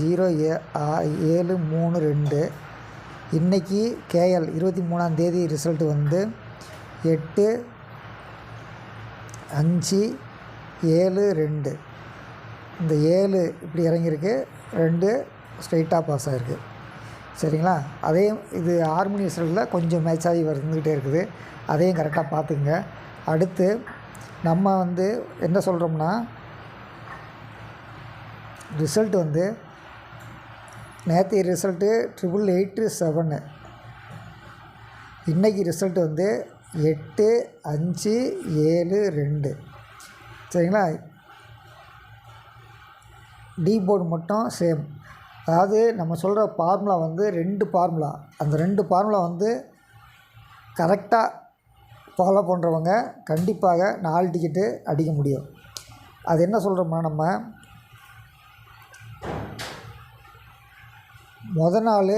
0732 இன்றைக்கி KL 23ஆந்தேதி result வந்து 8/5/72. இந்த 7 இப்படி இறங்கியிருக்கு, 2 ஸ்ட்ரைட்டாக பாஸ் ஆகிருக்கு. சரிங்களா? அதையும் இது ஹார்மோனி ரிசல்ட்டில் கொஞ்சம் மேட்ச் ஆகி வந்துக்கிட்டே இருக்குது. அதையும் கரெக்டாக பார்த்துக்குங்க. அடுத்து நம்ம வந்து என்ன சொல்கிறோம்னா, ரிசல்ட்டு வந்து நேற்றைய ரிசல்ட்டு 8887. இன்றைக்கி ரிசல்ட்டு வந்து 8/5/72. சரிங்களா? டி போர்டு மட்டும் சேம். அதாவது நம்ம சொல்கிற ஃபார்முலா வந்து 2 ஃபார்முலா. அந்த 2 ஃபார்முலா வந்து கரெக்டாக ஃபாலோ பண்ணுறவங்க கண்டிப்பாக 4 டிக்கெட்டு அடிக்க முடியும். அது என்ன சொல்கிறோம்னா, நம்ம மொதல் நாள்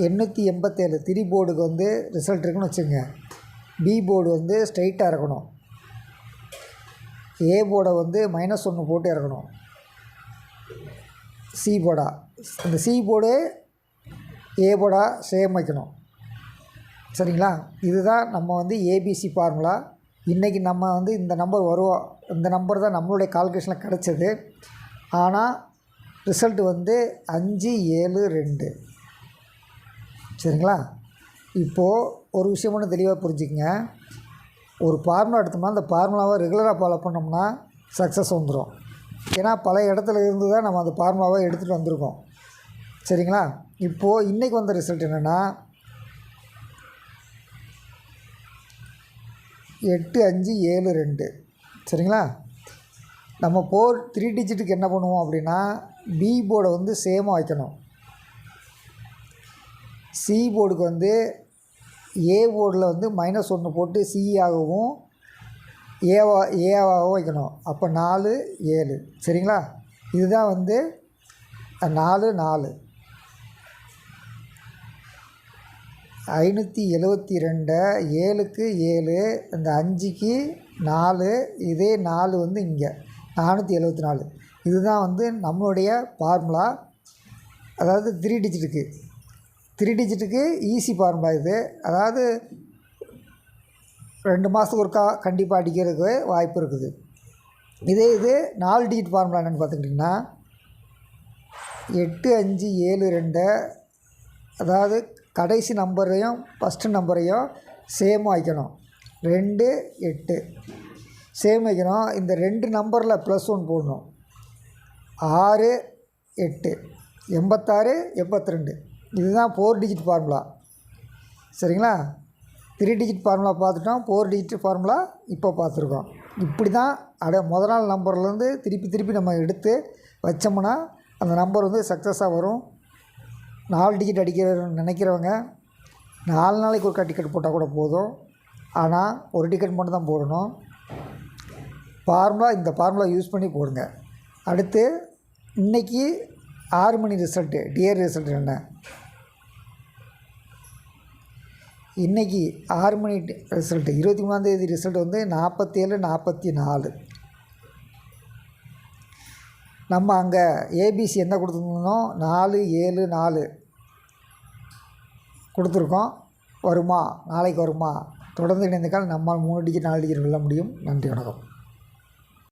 887 3 போர்டுக்கு வந்து ரிசல்ட் இருக்குன்னு வச்சுங்க. பி போர்டு வந்து ஸ்ட்ரைட்டாக இறக்கணும். ஏ போர்டை வந்து -1 போட்டு இறக்கணும். சி போர்டா, அந்த சி போர்டு ஏ போர்டா சேம் வைக்கணும். சரிங்களா? இதுதான் நம்ம வந்து ஏபிசி ஃபார்முலா. இன்றைக்கி நம்ம வந்து இந்த நம்பர் வருவோம். இந்த நம்பர் தான் நம்மளுடைய கால்குலேஷனில் கிடச்சது. ஆனால் ரிசல்ட்டு வந்து 5/7/2. சரிங்களா? இப்போது ஒரு விஷயம் ஒன்று தெளிவாக புரிஞ்சுக்கங்க. ஒரு ஃபார்முலா எடுத்தோம்னா அந்த ஃபார்முலாவை ரெகுலராக ஃபாலோ பண்ணோம்னா சக்ஸஸ் வந்துடும். ஏன்னா பல இடத்துல இருந்து தான் நம்ம அந்த ஃபார்முலாவை எடுத்துகிட்டு வந்திருக்கோம். சரிங்களா? இப்போது இன்றைக்கி வந்த ரிசல்ட் என்னென்னா 8/5/72. சரிங்களா? நம்ம 3 டிஜிட்டுக்கு என்ன பண்ணுவோம் அப்படின்னா, பி போர்டை வந்து சேமாக வைக்கணும். சி போர்டுக்கு வந்து ஏ போர்டில் வந்து -1 போட்டு சி ஆகவும் ஏவாகவும் வைக்கணும். அப்போ 4/7. சரிங்களா? இதுதான் வந்து 4/4 572. 7க்கு 7, இந்த 5க்கு 4, இதே 4 வந்து இங்கே 474. இதுதான் வந்து நம்மளுடைய ஃபார்முலா. அதாவது 3 டிஜிட்டுக்கு ஈஸி ஃபார்முலா இது. அதாவது 2 மாதத்துக்கு ஒருக்கா கண்டிப்பாக அடிக்கிறதுக்கு வாய்ப்பு இருக்குது. இது 4 டிஜிட் ஃபார்முலா என்னென்னு பார்த்துக்கிட்டிங்கன்னா 8/5/72. அதாவது கடைசி நம்பரையும் ஃபஸ்ட்டு நம்பரையும் சேம் வைக்கணும். 2 8 சேம் வைக்கணும். இந்த 2 நம்பரில் +1 போடணும். 6 8 86 82. இதுதான் 4 டிஜிட் ஃபார்முலா. சரிங்களா? 3 டிஜிட் ஃபார்முலா பார்த்துட்டோம். 4 டிஜிட் ஃபார்முலா இப்போ பார்த்துருக்கோம். இப்படி தான் முதல் நாள் நம்பர்லேருந்து திருப்பி நம்ம எடுத்து வச்சோம்னா அந்த நம்பர் வந்து சக்ஸஸாக வரும். 4 டிக்கெட் அடிக்கிறன்னு நினைக்கிறவங்க 4 நாளைக்கு ஒருக்கா டிக்கெட் போட்டால் கூட போதும். ஆனால் ஒரு டிக்கெட் மட்டும் தான் போடணும். இந்த ஃபார்முலா யூஸ் பண்ணி போடுங்க. அடுத்து இன்றைக்கி 6 மணி ரிசல்ட்டு, டியர் ரிசல்ட் என்ன? இன்றைக்கி 6 மணி ரிசல்ட்டு 23ஆந்தேதி ரிசல்ட் வந்து 47/44. நம்ம அங்கே ஏபிசி என்ன கொடுத்துருந்தோம்? 4/7/4 கொடுத்துருக்கோம். வருமா? நாளைக்கு வருமா? தொடர்ந்து இணைந்தக்கால் நம்மால் 3 டிக்கெட் 4 டிக்கெட் வெல்ல முடியும். நன்றி, வணக்கம்.